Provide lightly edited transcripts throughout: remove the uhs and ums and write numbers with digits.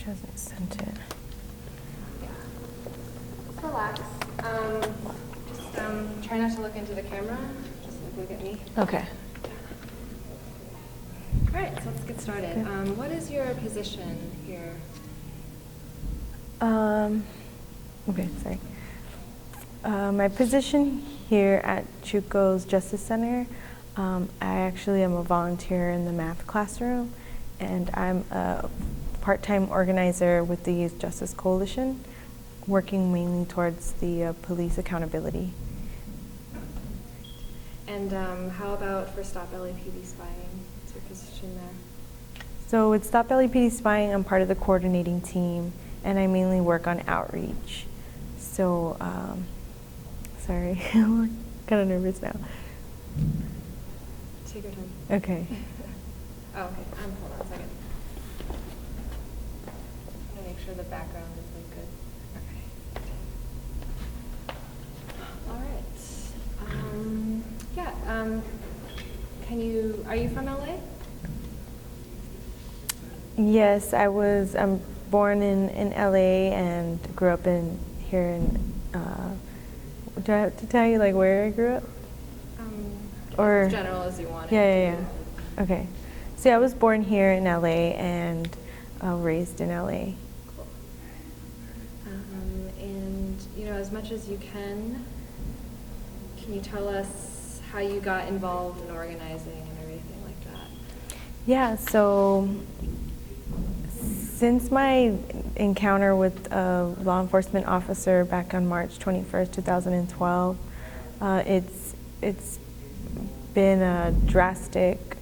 She hasn't sent it. Just relax. Just try not to look into the camera. Just look at me. Okay. All right, so let's get started. What is your position here? Okay, sorry. My position here at Chuco's Justice Center, I actually am a volunteer in the math classroom, and I'm a part-time organizer with the Youth Justice Coalition, working mainly towards the police accountability. And how about for Stop LAPD Spying? What's your position there? So with Stop LAPD Spying, I'm part of the coordinating team, and I mainly work on outreach. So, sorry, I'm kind of nervous now. Take your time. Okay. Oh, okay. Hold on a second. I'm gonna make sure the background is like good. Okay. All right. Yeah. Are you from LA? Yes, I'm born in LA and grew up here in, do I have to tell you like where I grew up? Or As general as you want. Yeah. Okay. So I was born here in LA and raised in LA. Cool. And as much as you can you tell us how you got involved in organizing and everything like that? Yeah. So since my encounter with a law enforcement officer back on March 21st, 2012, it's been a drastic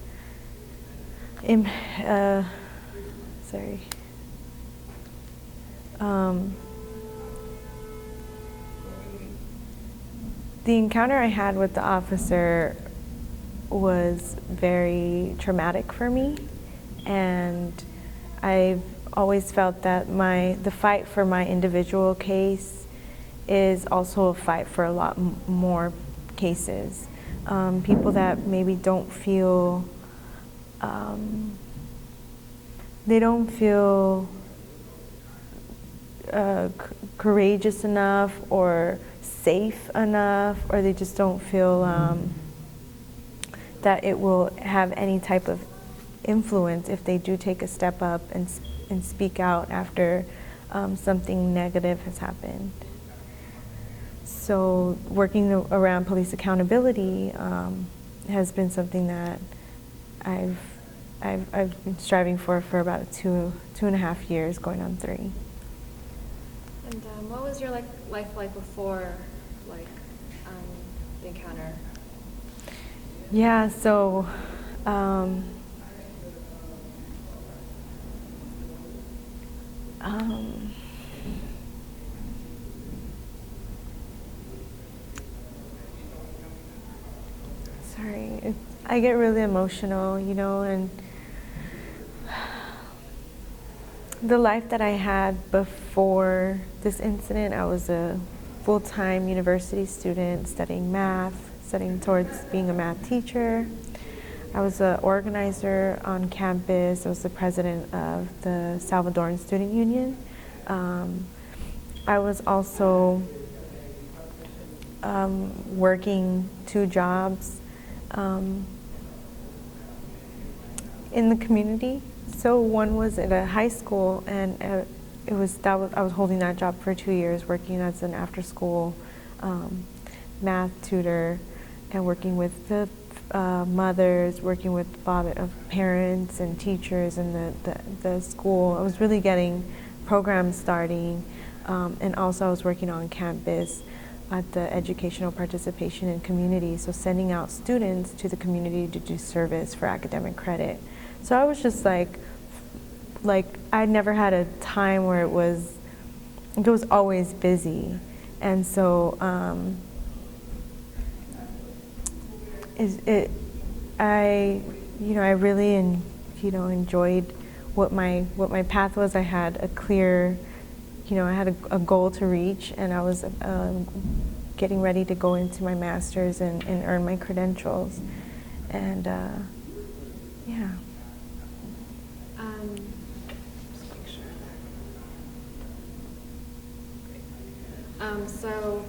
the encounter I had with the officer was very traumatic for me, and I've always felt that the fight for my individual case is also a fight for a lot more cases. People that maybe don't feel courageous enough or safe enough, or they just don't feel that it will have any type of influence if they do take a step up and speak out after something negative has happened. So working around police accountability has been something that I've been striving for about two and a half years, going on 3. And what was your life like before, the encounter? Yeah. So. Sorry, I get really emotional, and the life that I had before this incident, I was a full-time university student studying math, studying towards being a math teacher. I was an organizer on campus. I was the president of the Salvadoran Student Union. I was also working 2 jobs in the community. So one was at a high school, and I was holding that job for 2 years, working as an after-school math tutor, and working with the mothers, working with parents and teachers in the school. I was really getting programs starting, and also I was working on campus at the educational participation in community, so sending out students to the community to do service for academic credit. So I was just like I never had a time where it was always busy, and so I really enjoyed what my path was. I had a clear, I had a goal to reach, and I was getting ready to go into my master's and earn my credentials, and yeah. Just make sure. So,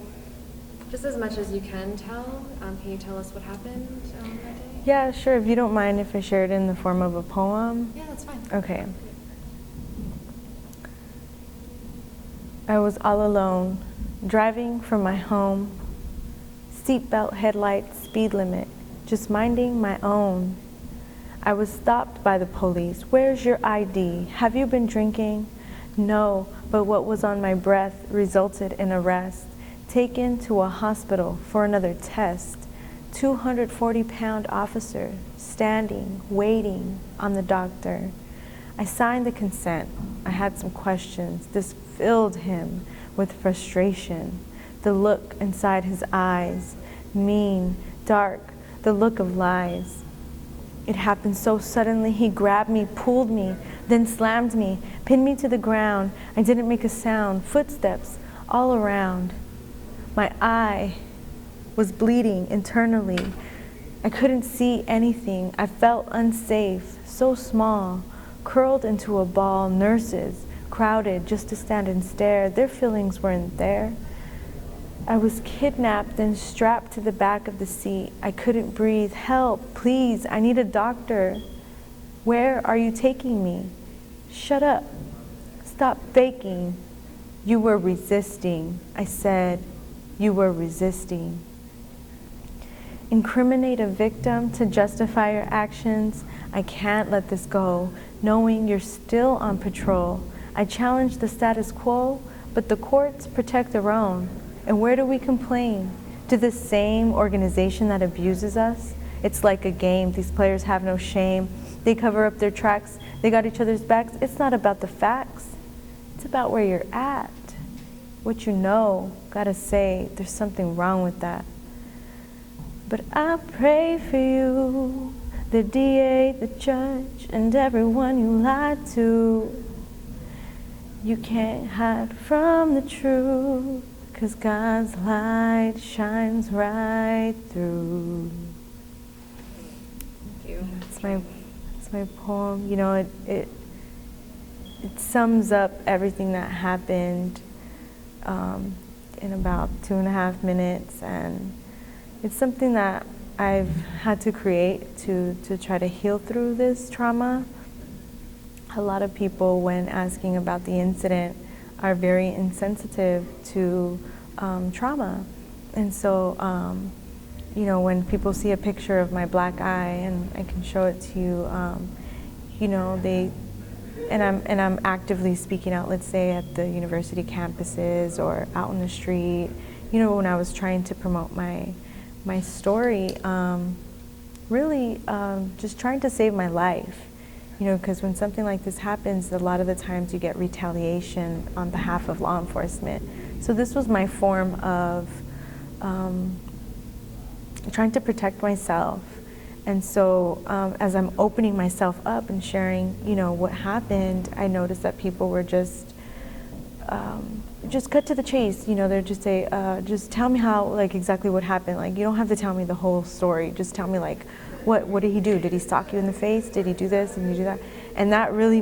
just as much as you can tell, can you tell us what happened that day? Yeah, sure. If you don't mind if I share it in the form of a poem. Yeah, that's fine. Okay. I was all alone, driving from my home, seatbelt, headlights, speed limit, just minding my own. I was stopped by the police. Where's your ID? Have you been drinking? No, but what was on my breath resulted in arrest. Taken to a hospital for another test. 240-pound officer standing, waiting on the doctor. I signed the consent. I had some questions. This filled him with frustration. The look inside his eyes, mean, dark, the look of lies. It happened so suddenly. He grabbed me, pulled me, then slammed me, pinned me to the ground. I didn't make a sound. Footsteps all around. My eye was bleeding internally. I couldn't see anything. I felt unsafe, so small, curled into a ball. Nurses crowded just to stand and stare. Their feelings weren't there. I was kidnapped, then strapped to the back of the seat. I couldn't breathe. Help, please, I need a doctor. Where are you taking me? Shut up. Stop faking. You were resisting. I said, you were resisting. Incriminate a victim to justify your actions. I can't let this go, knowing you're still on patrol. I challenge the status quo, but the courts protect their own. And where do we complain? To the same organization that abuses us? It's like a game. These players have no shame. They cover up their tracks. They got each other's backs. It's not about the facts. It's about where you're at. What you know, gotta say, there's something wrong with that. But I pray for you, the DA, the judge, and everyone you lied to. You can't hide from the truth, 'cause God's light shines right through. Thank you. It's my poem. You know, it sums up everything that happened in about 2.5 minutes, and it's something that I've had to create to try to heal through this trauma. A lot of people, when asking about the incident, are very insensitive to trauma. And so, you know, when people see a picture of my black eye, and I can show it to you, you know, I'm actively speaking out, let's say at the university campuses or out on the street. You know, when I was trying to promote my story, really just trying to save my life. You know, because when something like this happens, a lot of the times you get retaliation on behalf of law enforcement. So this was my form of trying to protect myself. And so as I'm opening myself up and sharing, you know, what happened, I noticed that people were just cut to the chase. You know, they'd just say, just tell me how, like, exactly what happened. Like, you don't have to tell me the whole story. Just tell me, like, what did he do? Did he sock you in the face? Did he do this? And you do that? And that really,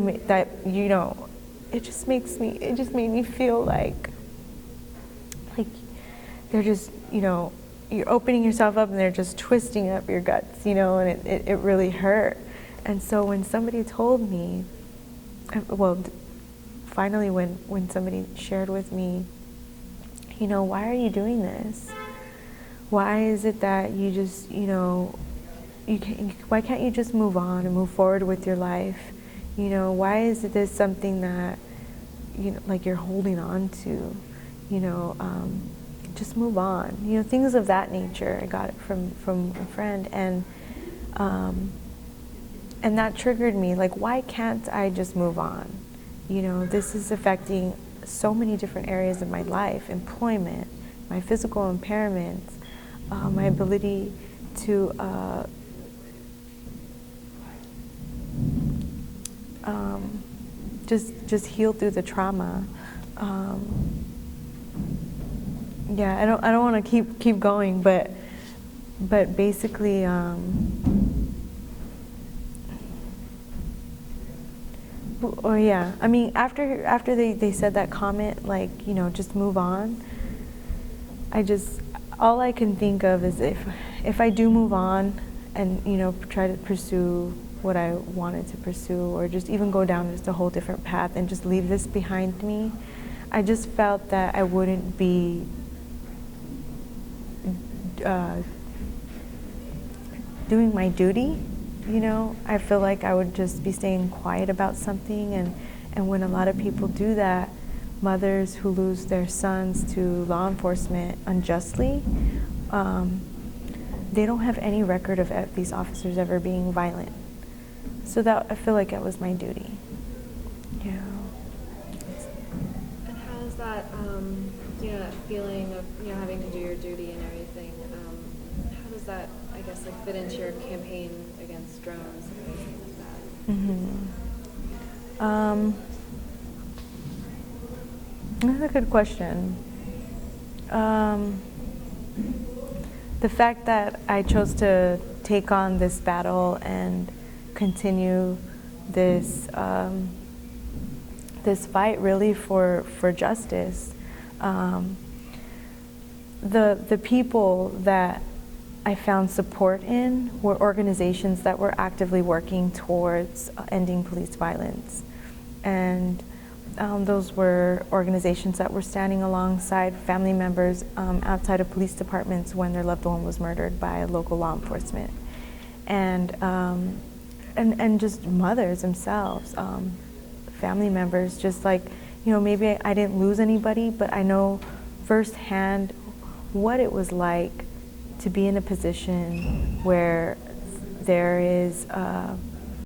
you know, it just made me feel like they're just, you know, you're opening yourself up and they're just twisting up your guts, you know, and it really hurt. And so when somebody told me, well, finally when somebody shared with me, you know, why are you doing this? Why is it that you just, you know, why can't you just move on and move forward with your life? You know, why is this something that, you know, like you're holding on to? You know, just move on. You know, things of that nature. I got it from a friend, and that triggered me. Like, why can't I just move on? You know, this is affecting so many different areas of my life: employment, my physical impairments, my ability to just heal through the trauma. Yeah, I don't want to keep going, but basically, yeah. I mean, after they said that comment, like, you know, just move on. all I can think of is if I do move on and, you know, try to pursue what I wanted to pursue, or just even go down just a whole different path and just leave this behind me, I just felt that I wouldn't be doing my duty, you know. I feel like I would just be staying quiet about something, and when a lot of people do that, mothers who lose their sons to law enforcement unjustly, they don't have any record of these officers ever being violent. So that, I feel like it was my duty. Yeah. And how is that, you know, that feeling of, you know, having to do your duty and everything, how does that, I guess, like fit into your campaign against drones and everything like that? That's a good question. The fact that I chose to take on this battle and continue this this fight really for justice. The people that I found support in were organizations that were actively working towards ending police violence, and those were organizations that were standing alongside family members outside of police departments when their loved one was murdered by local law enforcement, and just mothers themselves, family members. Just like, you know, maybe I didn't lose anybody, but I know firsthand what it was like to be in a position where there is